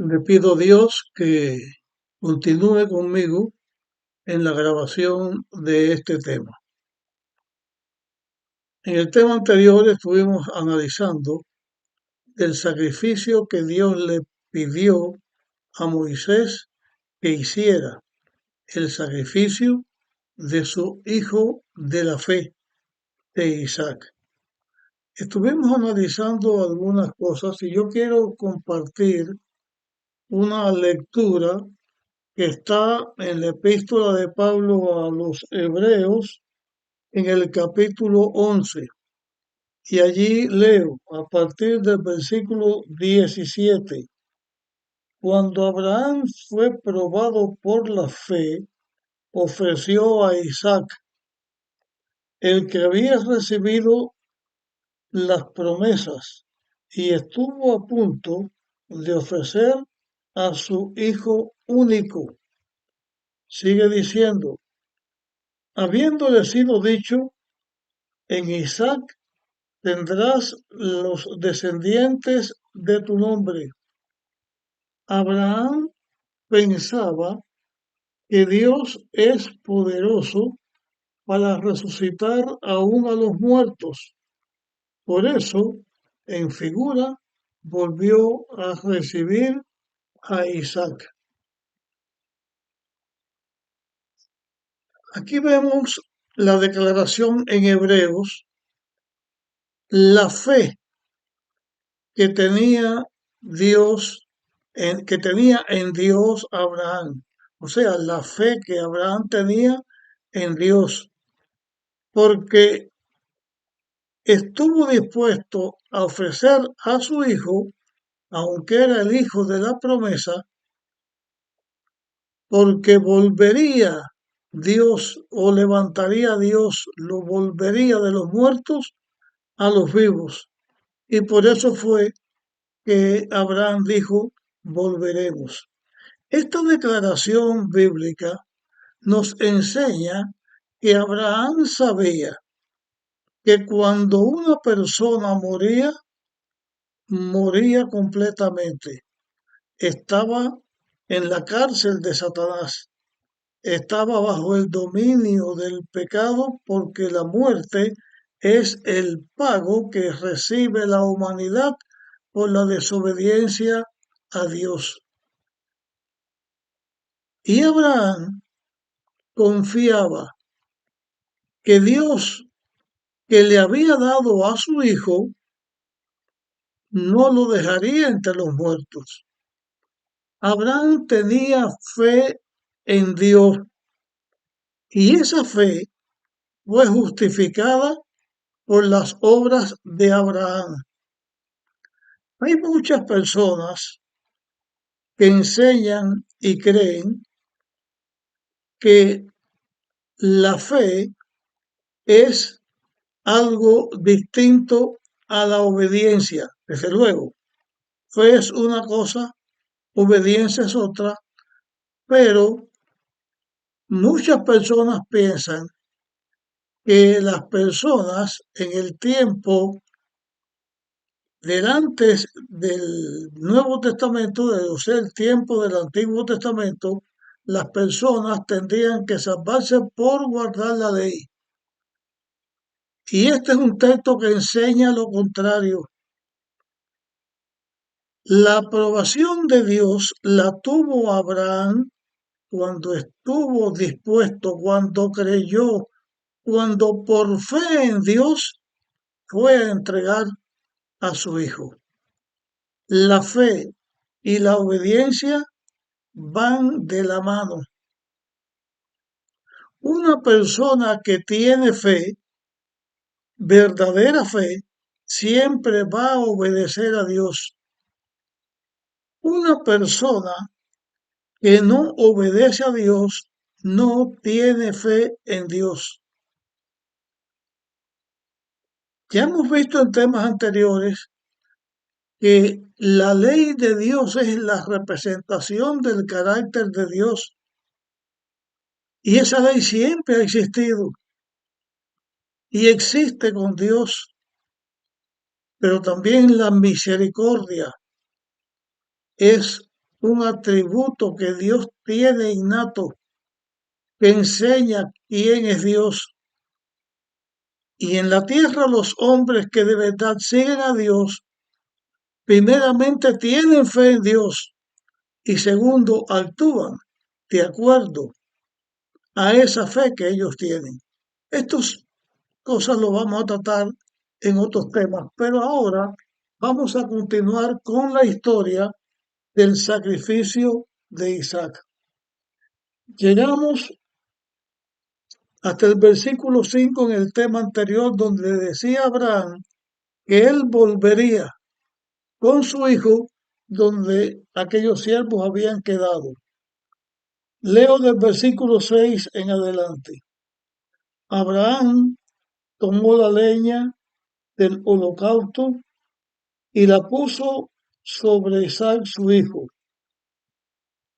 Le pido a Dios que continúe conmigo en la grabación de este tema. En el tema anterior estuvimos analizando el sacrificio que Dios le pidió a Moisés que hiciera, el sacrificio de su hijo de la fe, de Isaac. Estuvimos analizando algunas cosas y yo quiero compartir una lectura que está en la epístola de Pablo a los Hebreos en el capítulo 11. Y allí leo a partir del versículo 17. Cuando Abraham fue probado por la fe, ofreció a Isaac, el que había recibido las promesas, y estuvo a punto de ofrecer a su hijo único. Sigue diciendo, habiéndole sido dicho, en Isaac tendrás los descendientes de tu nombre. Abraham pensaba que Dios es poderoso para resucitar aún a los muertos. Por eso, en figura, volvió a recibir a Isaac. Aquí vemos la declaración en Hebreos, la fe que tenía Dios, que tenía en Dios Abraham. O sea, la fe que Abraham tenía en Dios, porque estuvo dispuesto a ofrecer a su hijo, aunque era el hijo de la promesa, porque volvería Dios o levantaría Dios, lo volvería de los muertos a los vivos. Y por eso fue que Abraham dijo, volveremos. Esta declaración bíblica nos enseña que Abraham sabía que cuando una persona moría, moría completamente. Estaba en la cárcel de Satanás. Estaba bajo el dominio del pecado porque la muerte es el pago que recibe la humanidad por la desobediencia a Dios. Y Abraham confiaba que Dios, que le había dado a su hijo, no lo dejaría entre los muertos. Abraham tenía fe en Dios y esa fe fue justificada por las obras de Abraham. Hay muchas personas que enseñan y creen que la fe es algo distinto a la obediencia. Desde luego, fe es una cosa, obediencia es otra, pero muchas personas piensan que las personas en el tiempo antes del Nuevo Testamento, o sea, el tiempo del Antiguo Testamento, las personas tendrían que salvarse por guardar la ley. Y este es un texto que enseña lo contrario. La aprobación de Dios la tuvo Abraham cuando estuvo dispuesto, cuando creyó, cuando por fe en Dios fue a entregar a su hijo. La fe y la obediencia van de la mano. Una persona que tiene fe, verdadera fe, siempre va a obedecer a Dios. Una persona que no obedece a Dios no tiene fe en Dios. Ya hemos visto en temas anteriores que la ley de Dios es la representación del carácter de Dios. Y esa ley siempre ha existido y existe con Dios. Pero también la misericordia es un atributo que Dios tiene innato, que enseña quién es Dios. Y en la tierra los hombres que de verdad siguen a Dios, primeramente tienen fe en Dios y segundo actúan de acuerdo a esa fe que ellos tienen. Estas cosas lo vamos a tratar en otros temas, pero ahora vamos a continuar con la historia del sacrificio de Isaac. Llegamos hasta el versículo 5 en el tema anterior donde decía Abraham que él volvería con su hijo donde aquellos siervos habían quedado. Leo del versículo 6 en adelante. Abraham tomó la leña del holocausto y la puso sobre Isaac su hijo.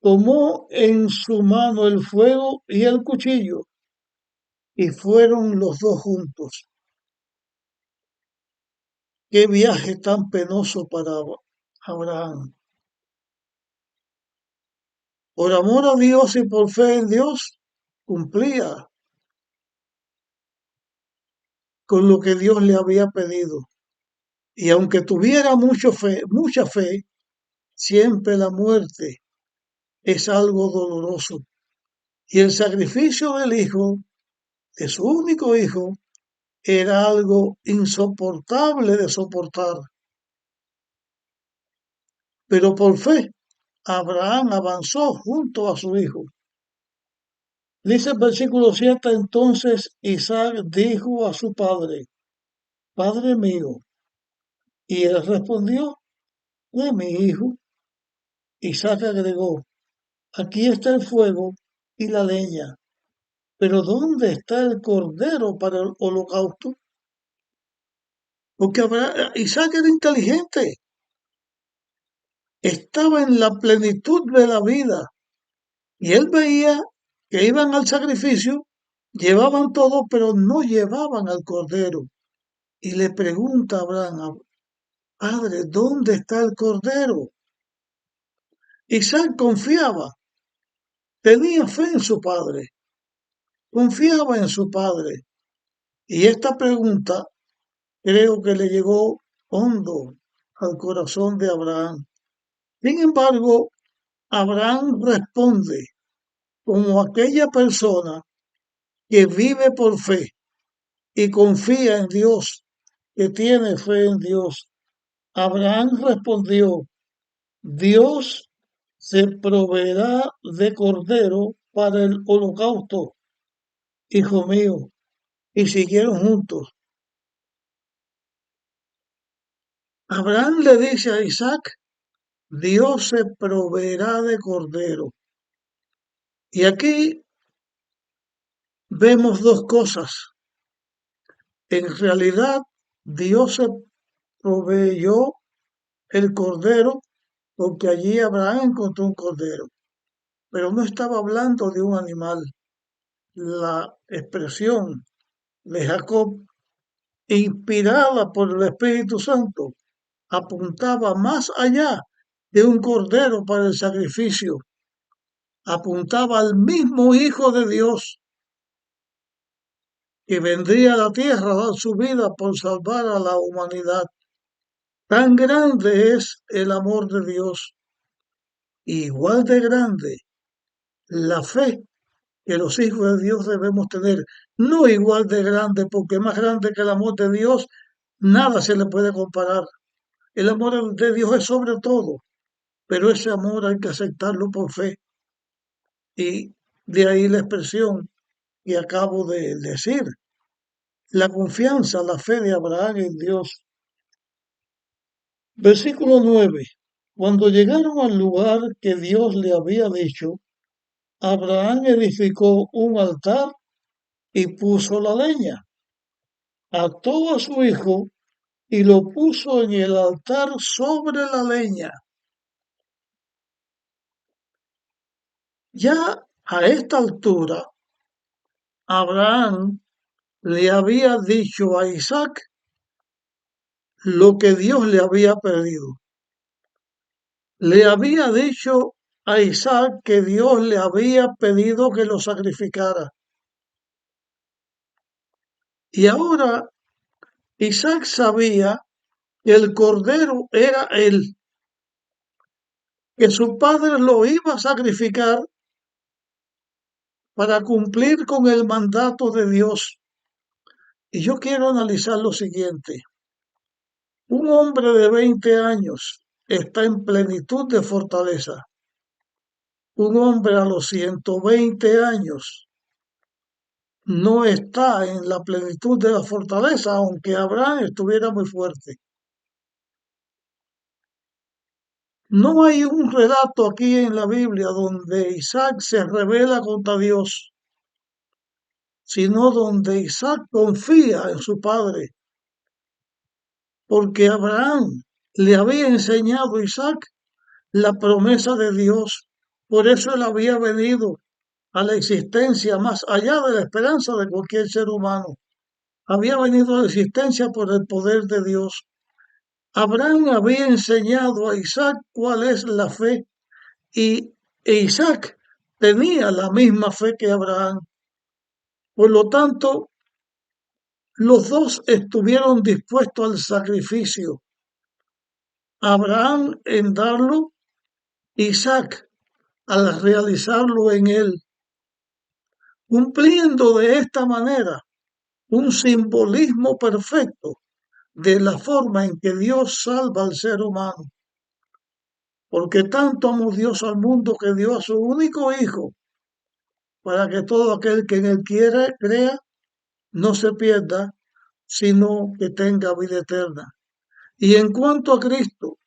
Tomó en su mano el fuego y el cuchillo y fueron los dos juntos. Qué viaje tan penoso para Abraham. Por amor a Dios y por fe en Dios, cumplía con lo que Dios le había pedido. Y aunque tuviera mucha fe, siempre la muerte es algo doloroso. Y el sacrificio del hijo, de su único hijo, era algo insoportable de soportar. Pero por fe, Abraham avanzó junto a su hijo. Dice el versículo 7, entonces Isaac dijo a su padre, Padre mío. Y él respondió, mi hijo. Isaac agregó, aquí está el fuego y la leña, pero ¿dónde está el cordero para el holocausto? Porque Isaac era inteligente, estaba en la plenitud de la vida y él veía que iban al sacrificio, llevaban todo, pero no llevaban al cordero. Y le pregunta a Abraham, Padre, ¿dónde está el cordero? Isaac confiaba, tenía fe en su padre, confiaba en su padre. Y esta pregunta creo que le llegó hondo al corazón de Abraham. Sin embargo, Abraham responde como aquella persona que vive por fe y confía en Dios, que tiene fe en Dios. Abraham respondió, Dios se proveerá de cordero para el holocausto, hijo mío. Y siguieron juntos. Abraham le dice a Isaac, Dios se proveerá de cordero. Y aquí vemos dos cosas. En realidad, Dios se proveyó el cordero porque allí Abraham encontró un cordero. Pero no estaba hablando de un animal. La expresión de Jacob, inspirada por el Espíritu Santo, apuntaba más allá de un cordero para el sacrificio. Apuntaba al mismo Hijo de Dios que vendría a la tierra a dar su vida por salvar a la humanidad. Tan grande es el amor de Dios, igual de grande la fe que los hijos de Dios debemos tener. No igual de grande, porque más grande que el amor de Dios, nada se le puede comparar. El amor de Dios es sobre todo, pero ese amor hay que aceptarlo por fe. Y de ahí la expresión que acabo de decir. La confianza, la fe de Abraham en Dios. Versículo 9. Cuando llegaron al lugar que Dios le había dicho, Abraham edificó un altar y puso la leña. Ató a su hijo y lo puso en el altar sobre la leña. Ya a esta altura, Abraham le había dicho a Isaac lo que Dios le había pedido. Le había dicho a Isaac que Dios le había pedido que lo sacrificara. Y ahora Isaac sabía que el cordero era él, que su padre lo iba a sacrificar para cumplir con el mandato de Dios. Y yo quiero analizar lo siguiente. Un hombre de 20 años está en plenitud de fortaleza. Un hombre a los 120 años no está en la plenitud de la fortaleza, aunque Abraham estuviera muy fuerte. No hay un relato aquí en la Biblia donde Isaac se revela contra Dios, sino donde Isaac confía en su padre, porque Abraham le había enseñado a Isaac la promesa de Dios. Por eso él había venido a la existencia más allá de la esperanza de cualquier ser humano. Había venido a la existencia por el poder de Dios. Abraham había enseñado a Isaac cuál es la fe y Isaac tenía la misma fe que Abraham. Por lo tanto, los dos estuvieron dispuestos al sacrificio. Abraham en darlo, Isaac al realizarlo en él, cumpliendo de esta manera un simbolismo perfecto de la forma en que Dios salva al ser humano. Porque tanto amó Dios al mundo que dio a su único Hijo, para que todo aquel que en él quiera, crea, no se pierda, sino que tenga vida eterna. Y en cuanto a Cristo,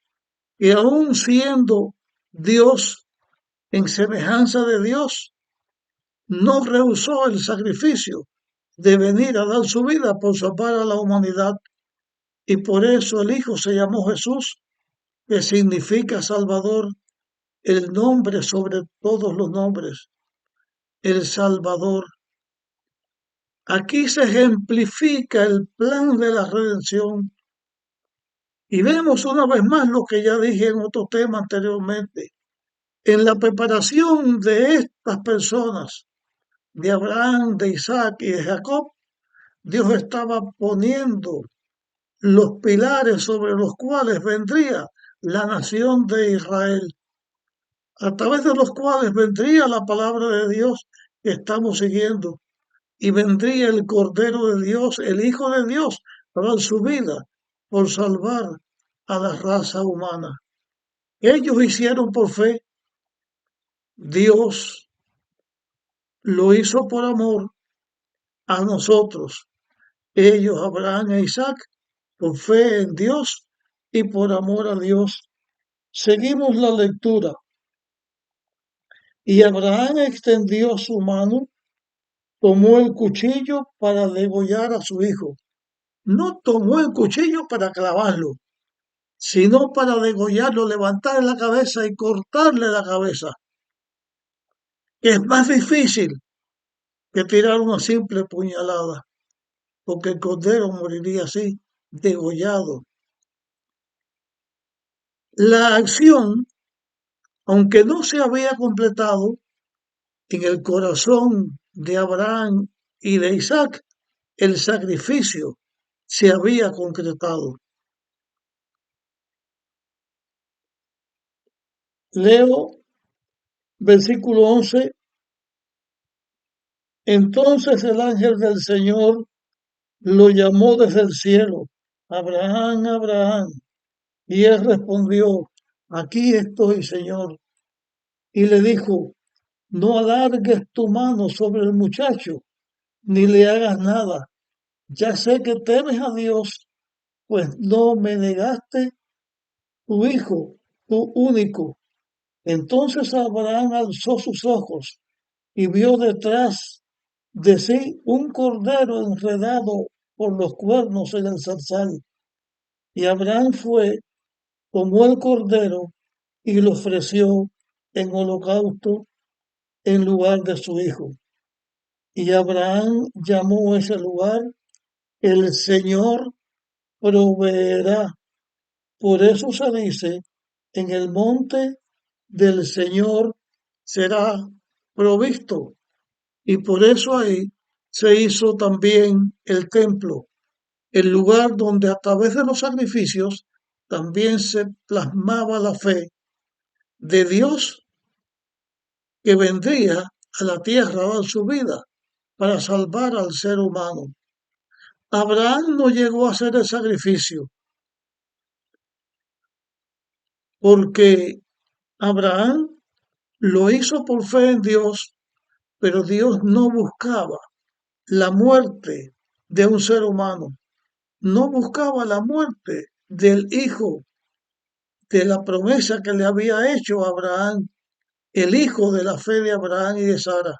que aún siendo Dios en semejanza de Dios, no rehusó el sacrificio de venir a dar su vida por salvar a la humanidad. Y por eso el Hijo se llamó Jesús, que significa Salvador, el nombre sobre todos los nombres, el Salvador. Aquí se ejemplifica el plan de la redención y vemos una vez más lo que ya dije en otro tema anteriormente. En la preparación de estas personas, de Abraham, de Isaac y de Jacob, Dios estaba poniendo los pilares sobre los cuales vendría la nación de Israel, a través de los cuales vendría la palabra de Dios que estamos siguiendo, y vendría el Cordero de Dios, el Hijo de Dios, para dar su vida por salvar a la raza humana. Ellos hicieron por fe, Dios lo hizo por amor a nosotros. Ellos, Abraham e Isaac, por fe en Dios y por amor a Dios. Seguimos la lectura. Y Abraham extendió su mano, tomó el cuchillo para degollar a su hijo. No tomó el cuchillo para clavarlo, sino para degollarlo, levantarle la cabeza y cortarle la cabeza. Es más difícil que tirar una simple puñalada, porque el cordero moriría así, degollado. La acción, aunque no se había completado, en el corazón de Abraham y de Isaac, el sacrificio se había concretado. Leo versículo 11. Entonces el ángel del Señor lo llamó desde el cielo, Abraham, Abraham. Y él respondió, aquí estoy, Señor. Y le dijo, no alargues tu mano sobre el muchacho, ni le hagas nada. Ya sé que temes a Dios, pues no me negaste tu hijo, tu único. Entonces Abraham alzó sus ojos y vio detrás de sí un cordero enredado por los cuernos en el zarzal. Y Abraham fue, tomó el cordero y lo ofreció en holocausto en lugar de su hijo. Y Abraham llamó ese lugar, el Señor proveerá. Por eso se dice, en el monte del Señor será provisto. Y por eso ahí se hizo también el templo, el lugar donde a través de los sacrificios también se plasmaba la fe de Dios que vendría a la tierra a dar su vida para salvar al ser humano. Abraham no llegó a hacer el sacrificio porque Abraham lo hizo por fe en Dios, pero Dios no buscaba la muerte de un ser humano, no buscaba la muerte del hijo de la promesa que le había hecho a Abraham, el hijo de la fe de Abraham y de Sara.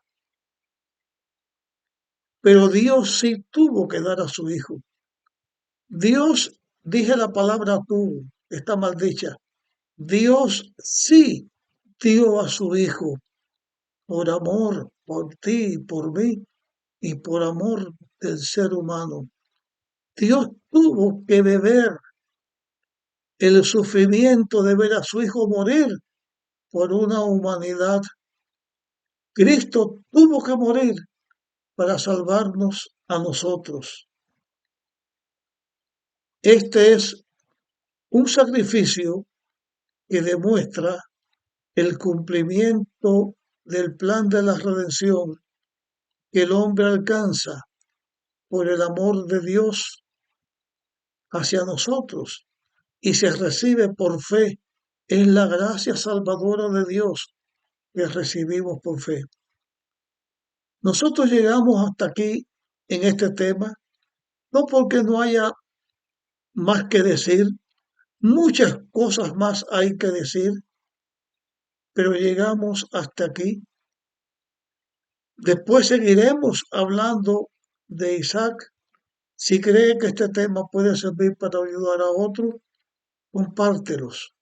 Pero Dios sí tuvo que dar a su hijo. Dios, dije la palabra tuvo, está mal dicha. Dios sí dio a su hijo por amor, por ti, por mí y por amor del ser humano. Dios tuvo que beber el sufrimiento de ver a su hijo morir por una humanidad. Cristo tuvo que morir para salvarnos a nosotros. Este es un sacrificio que demuestra el cumplimiento del plan de la redención que el hombre alcanza por el amor de Dios hacia nosotros y se recibe por fe. Es la gracia salvadora de Dios que recibimos por fe. Nosotros llegamos hasta aquí en este tema, no porque no haya más que decir, muchas cosas más hay que decir, pero llegamos hasta aquí. Después seguiremos hablando de Isaac. Si cree que este tema puede servir para ayudar a otros, compártelos.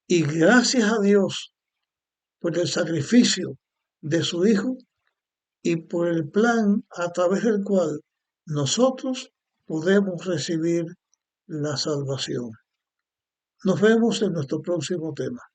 Y gracias a Dios por el sacrificio de su Hijo y por el plan a través del cual nosotros podemos recibir la salvación. Nos vemos en nuestro próximo tema.